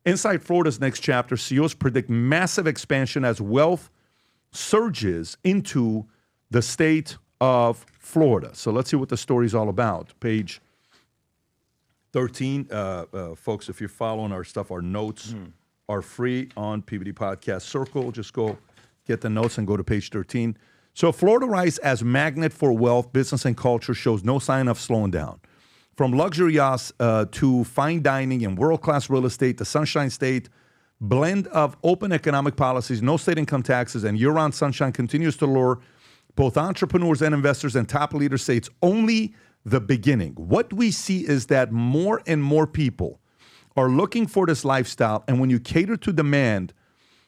Inside Florida's next chapter, CEOs predict massive expansion as wealth surges into the state of Florida. So let's see what the story's all about. Page 13. Folks, if you're following our stuff, our notes are free on PBD Podcast Circle. Just go get the notes and go to page 13. So Florida rise as magnet for wealth, business, and culture shows no sign of slowing down. From luxury yachts to fine dining and world-class real estate, the Sunshine State blend of open economic policies, no state income taxes, and year-round sunshine continues to lure both entrepreneurs and investors, and top leaders say it's only the beginning. What we see is that more and more people are looking for this lifestyle, and when you cater to demand,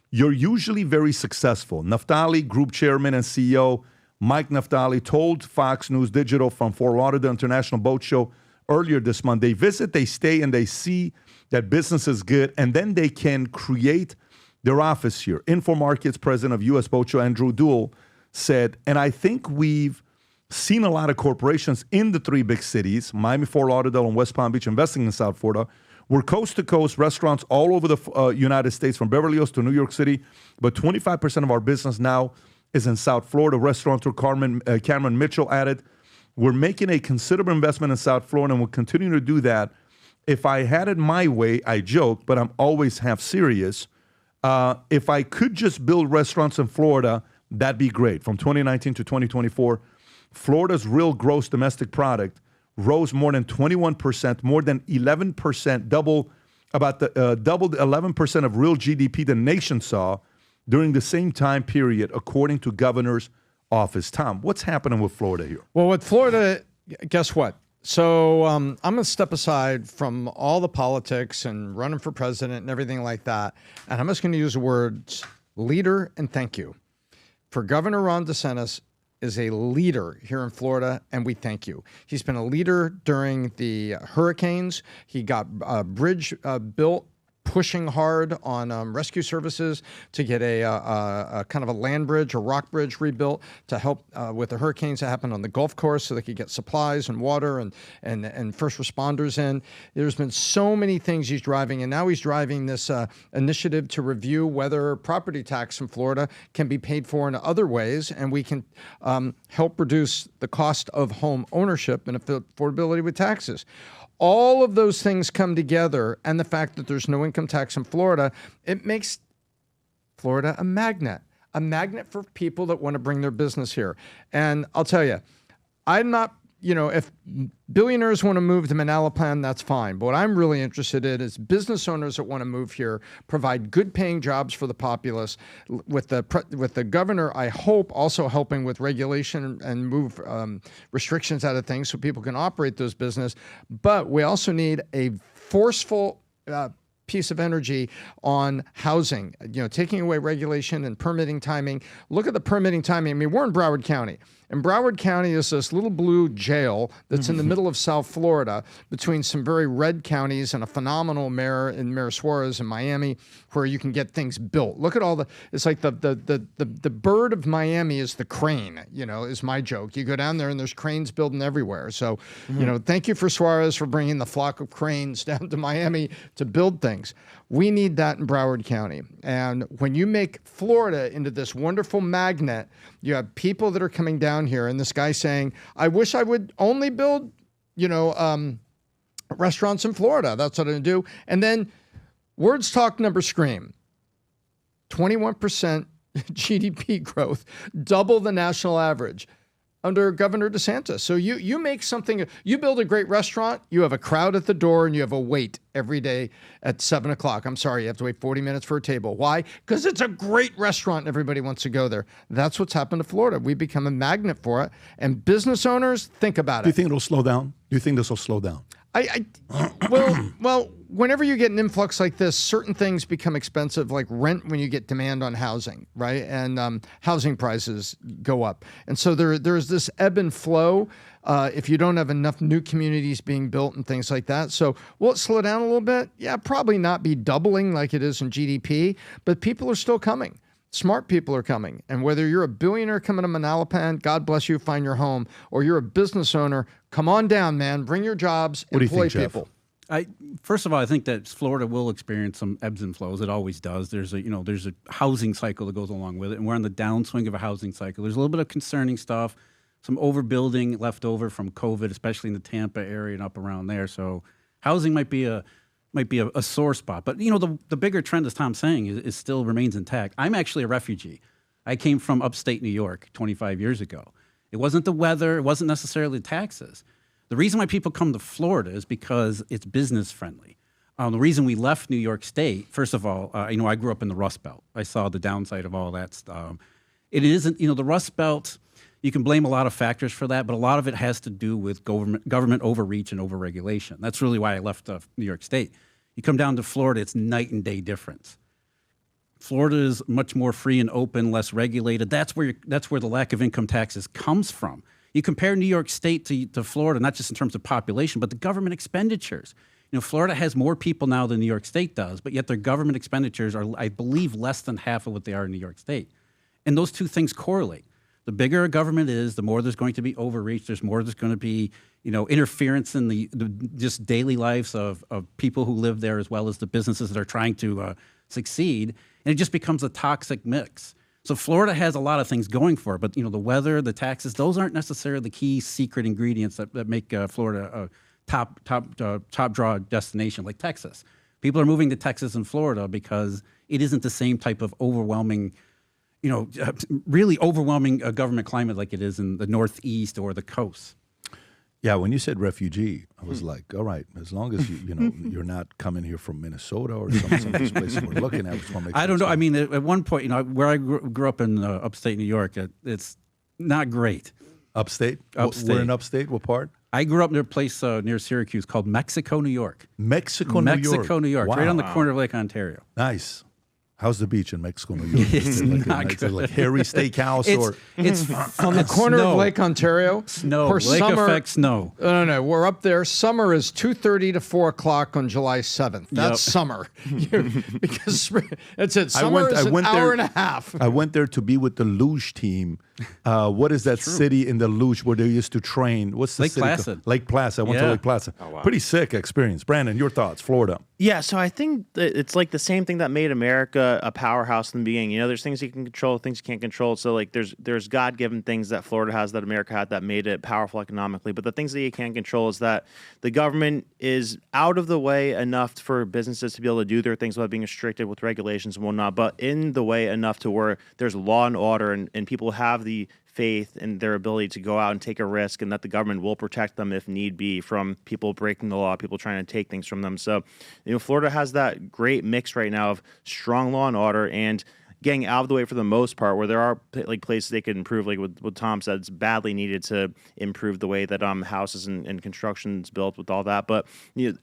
you're usually very successful. Naftali, Group Chairman and CEO Mike Naftali, told Fox News Digital from Fort Lauderdale International Boat Show earlier this month, they visit, they stay, and they see that business is good, and then they can create their office here. Info Markets President of U.S. Boat Show, Andrew Duell, said, and I think we've seen a lot of corporations in the three big cities, Miami, Fort Lauderdale, and West Palm Beach, investing in South Florida. We're coast-to-coast restaurants all over the United States, from Beverly Hills to New York City, but 25% of our business now is in South Florida. Restaurateur Cameron Mitchell added, we're making a considerable investment in South Florida, and we'll continue to do that. If I had it my way, I joke, but I'm always half serious. If I could just build restaurants in Florida, that'd be great. From 2019 to 2024, Florida's real gross domestic product rose more than 21%, more than 11%, doubled the 11% of real GDP the nation saw during the same time period, according to Governor's office. Tom, what's happening with Florida here? Well, with Florida, guess what? So I'm going to step aside from all the politics and running for president and everything like that, and I'm just going to use the words leader and thank you. For Governor Ron DeSantis is a leader here in Florida, and we thank you. He's been a leader during the hurricanes. He got a bridge built, pushing hard on rescue services to get a kind of a land bridge, a rock bridge rebuilt to help with the hurricanes that happened on the Gulf Coast so they could get supplies and water and first responders in. There's been so many things he's driving, and now he's driving this initiative to review whether property tax in Florida can be paid for in other ways, and we can help reduce the cost of home ownership and affordability with taxes. All of those things come together, and the fact that there's no income tax in Florida, it makes Florida a magnet for people that want to bring their business here. And I'll tell you, I'm not, if billionaires want to move to Manalapan, that's fine. But what I'm really interested in is business owners that want to move here, provide good paying jobs for the populace, with the governor, I hope, also helping with regulation and move restrictions out of things so people can operate those business. But we also need a forceful piece of energy on housing, taking away regulation and permitting timing. Look at the permitting timing. I mean, we're in Broward County. And Broward County is this little blue jail that's in the middle of South Florida between some very red counties and a phenomenal mayor in Mayor Suarez in Miami, where you can get things built. Look at all it's like the bird of Miami is the crane, is my joke. You go down there and there's cranes building everywhere. So, thank you for Suarez for bringing the flock of cranes down to Miami to build things. We need that in Broward County. And when you make Florida into this wonderful magnet, you have people that are coming down here, and this guy saying, I wish I would only build, restaurants in Florida. That's what I'm going to do. And then words talk, numbers scream. 21% GDP growth, double the national average under Governor DeSantis. So you make something, you build a great restaurant, you have a crowd at the door, and you have a wait every day at 7 o'clock. I'm sorry, you have to wait 40 minutes for a table. Why? Because it's a great restaurant and everybody wants to go there. That's what's happened to Florida. We've become a magnet for it. And business owners, think about it. Do you think it'll slow down? Do you think this will slow down? Well, whenever you get an influx like this, certain things become expensive, like rent when you get demand on housing, right? And housing prices go up. And so there's this ebb and flow if you don't have enough new communities being built and things like that. So will it slow down a little bit? Yeah, probably not be doubling like it is in GDP, but people are still coming. Smart people are coming. And whether you're a billionaire coming to Manalapan, God bless you, find your home, or you're a business owner, come on down, man. Bring your jobs, employ people. First of all, I think that Florida will experience some ebbs and flows. It always does. There's a housing cycle that goes along with it, and we're on the downswing of a housing cycle. There's a little bit of concerning stuff, some overbuilding left over from COVID, especially in the Tampa area and up around there. So housing might be a sore spot. But the bigger trend, as Tom's saying, is still remains intact. I'm actually a refugee. I came from upstate New York 25 years ago. It wasn't the weather. It wasn't necessarily taxes. The reason why people come to Florida is because it's business friendly. The reason we left New York State, first of all, I grew up in the Rust Belt. I saw the downside of all that stuff. It isn't, the Rust Belt, you can blame a lot of factors for that, but a lot of it has to do with government overreach and overregulation. That's really why I left New York State. You come down to Florida, it's night and day difference. Florida is much more free and open, less regulated. That's where the lack of income taxes comes from. You compare New York State to Florida, not just in terms of population, but the government expenditures. Florida has more people now than New York State does, but yet their government expenditures are, I believe, less than half of what they are in New York State. And those two things correlate. The bigger a government is, the more there's going to be overreach. There's more there's going to be, interference in the just daily lives of people who live there, as well as the businesses that are trying to succeed. And it just becomes a toxic mix. So Florida has a lot of things going for it, but the weather, the taxes, those aren't necessarily the key secret ingredients that make Florida a top draw destination like Texas. People are moving to Texas and Florida because it isn't the same type of overwhelming, really overwhelming government climate like it is in the Northeast or the coast. Yeah, when you said refugee, I was like, all right, as long as you're not coming here from Minnesota or some of these places we're looking at. I don't know. I mean, at one point, where I grew up in upstate New York, it's not great. Upstate? Upstate. We're in upstate? What part? I grew up near a place near Syracuse called Mexico, New York. Mexico, New York. Wow. Right on the corner of Lake Ontario. Nice. How's the beach in Mexico, New York? It's not good. good. Like Harry Steakhouse it's on the corner snow. of Lake Ontario. Snow. For Lake summer, effect snow. No. We're up there. Summer is 2:30 to 4 o'clock on July 7th. That's summer. Because that's it. Summer is an hour and a half. I went there to be with the luge team. What is that city in the luge where they used to train? What's the Lake city Placid. called? Lake Placid. I went to Lake Placid. Oh, wow. Pretty sick experience. Brandon, your thoughts? Florida. Yeah, so I think that it's like the same thing that made America a powerhouse in the beginning. There's things you can control, things you can't control. So like there's God-given things that Florida has that America had that made it powerful economically. But the things that you can't control is that the government is out of the way enough for businesses to be able to do their things without being restricted with regulations and whatnot, but in the way enough to where there's law and order and people have the faith in their ability to go out and take a risk, and that the government will protect them if need be from people breaking the law, people trying to take things from them. So, Florida has that great mix right now of strong law and order and getting out of the way for the most part, where there are like places they could improve, like what Tom said, it's badly needed to improve the way that houses and construction is built with all that. But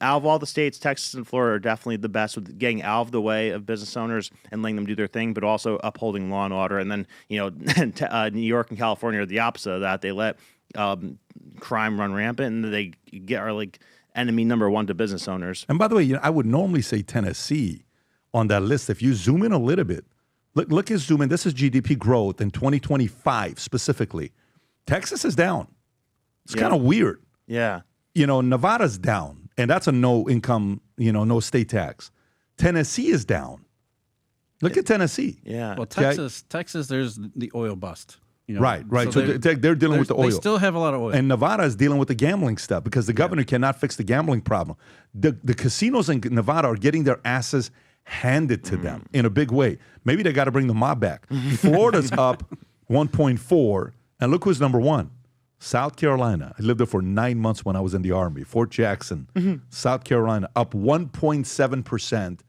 out of all the states, Texas and Florida are definitely the best with getting out of the way of business owners and letting them do their thing, but also upholding law and order. And then New York and California are the opposite of that. They let crime run rampant, and they are like enemy number one to business owners. And by the way, I would normally say Tennessee on that list. If you zoom in a little bit, look at zoom in. This is GDP growth in 2025 specifically. Texas is down. It's kind of weird. Yeah. Nevada's down, and that's a no income, no state tax. Tennessee is down. Look at Tennessee. Yeah. Well, Texas, there's the oil bust. Right. So they're dealing with the oil. They still have a lot of oil. And Nevada is dealing with the gambling stuff because the governor cannot fix the gambling problem. The casinos in Nevada are getting their asses handed to them in a big way. Maybe they got to bring the mob back. Florida's up 1.4, and look who's number one. South Carolina. I lived there for 9 months when I was in the Army. Fort Jackson, South Carolina, up 1.7%.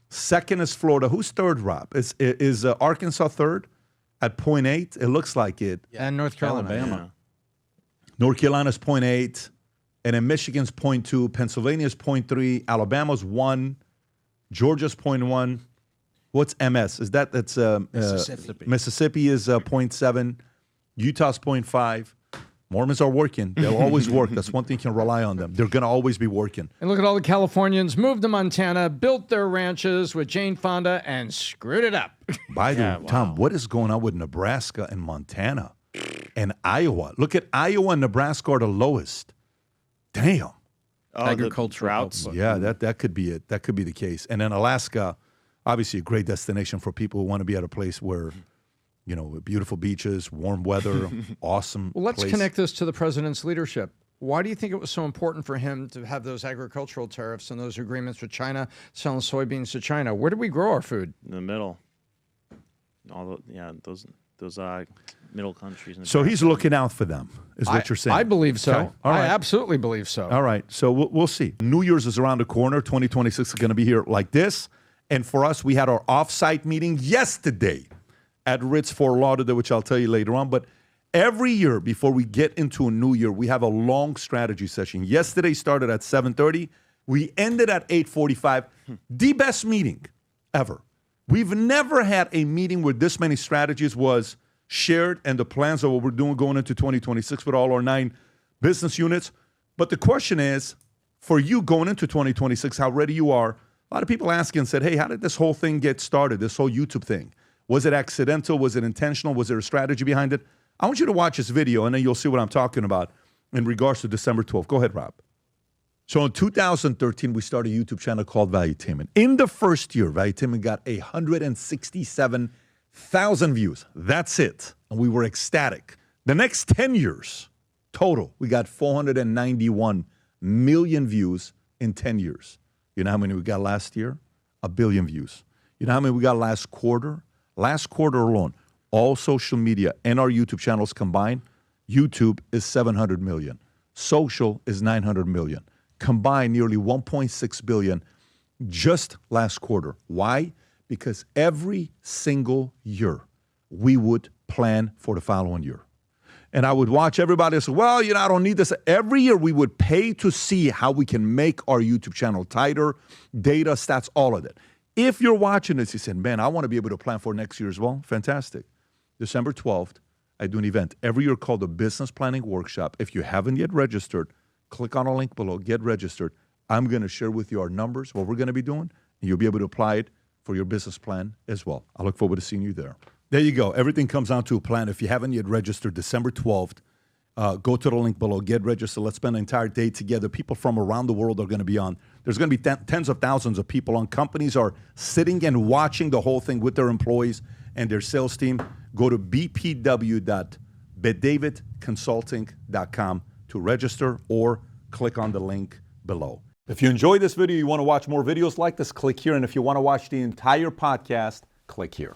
Second is Florida. Who's third, Rob? Is Arkansas third at 0.8? It looks like it. And North Carolina. Alabama. North Carolina's 0.8, and then Michigan's 0.2, Pennsylvania's 0.3, Alabama's 1, Georgia's 0.1. What's MS? That's Mississippi. Mississippi is 0.7, Utah's 0.5. Mormons are working. They'll always work. That's one thing you can rely on them. They're going to always be working. And look at all the Californians moved to Montana, built their ranches with Jane Fonda, and screwed it up. By the way, Tom, what is going on with Nebraska and Montana and Iowa? Look at Iowa and Nebraska are the lowest. Damn. Oh, the agricultural droughts. output. Yeah, that could be it. That could be the case. And then Alaska, obviously a great destination for people who want to be at a place where, beautiful beaches, warm weather, awesome Well, let's place. connect this to the president's leadership. Why do you think it was so important for him to have those agricultural tariffs and those agreements with China, selling soybeans to China? Where do we grow our food? In the middle. Those middle countries. In the So drought. he's looking out for them, is what you're saying. I believe so. Okay. All I right. absolutely believe so. All right. So we'll see. New Year's is around the corner. 2026 is going to be here like this. And for us, we had our offsite meeting yesterday at Ritz Fort Lauderdale, which I'll tell you later on. But every year before we get into a new year, we have a long strategy session. Yesterday started at 7:30. We ended at 8:45. The best meeting ever. We've never had a meeting where this many strategies was shared and the plans of what we're doing going into 2026 with all our 9 business units. But the question is, for you going into 2026, how ready you are. A lot of people asking and said, hey, how did this whole thing get started, this whole YouTube thing? Was it accidental? Was it intentional? Was there a strategy behind it? I want you to watch this video, and then you'll see what I'm talking about in regards to December 12th. Go ahead, Rob. So in 2013, we started a YouTube channel called Valuetainment. In the first year, Valuetainment got 167,000 views. That's it. And we were ecstatic. The next 10 years, total, we got 491 million views in 10 years. You know how many we got last year? 1 billion views. You know how many we got last quarter? Last quarter alone, all social media and our YouTube channels combined, YouTube is 700 million. Social is 900 million. Combined, nearly 1.6 billion just last quarter. Why? Because every single year, we would plan for the following year. And I would watch everybody say, well, I don't need this. Every year we would pay to see how we can make our YouTube channel tighter, data, stats, all of it. If you're watching this, you said, man, I want to be able to plan for next year as well. Fantastic. December 12th, I do an event every year called the Business Planning Workshop. If you haven't yet registered, click on a link below, get registered. I'm going to share with you our numbers, what we're going to be doing, and you'll be able to apply it for your business plan as well. I look forward to seeing you there. There you go. Everything comes down to a plan. If you haven't yet registered, December 12th, go to the link below, get registered. Let's spend an entire day together. People from around the world are going to be on. There's going to be tens of thousands of people on. Companies are sitting and watching the whole thing with their employees and their sales team. Go to bpw.bedavidconsulting.com to register or click on the link below. If you enjoyed this video, you want to watch more videos like this, click here. And if you want to watch the entire podcast, click here.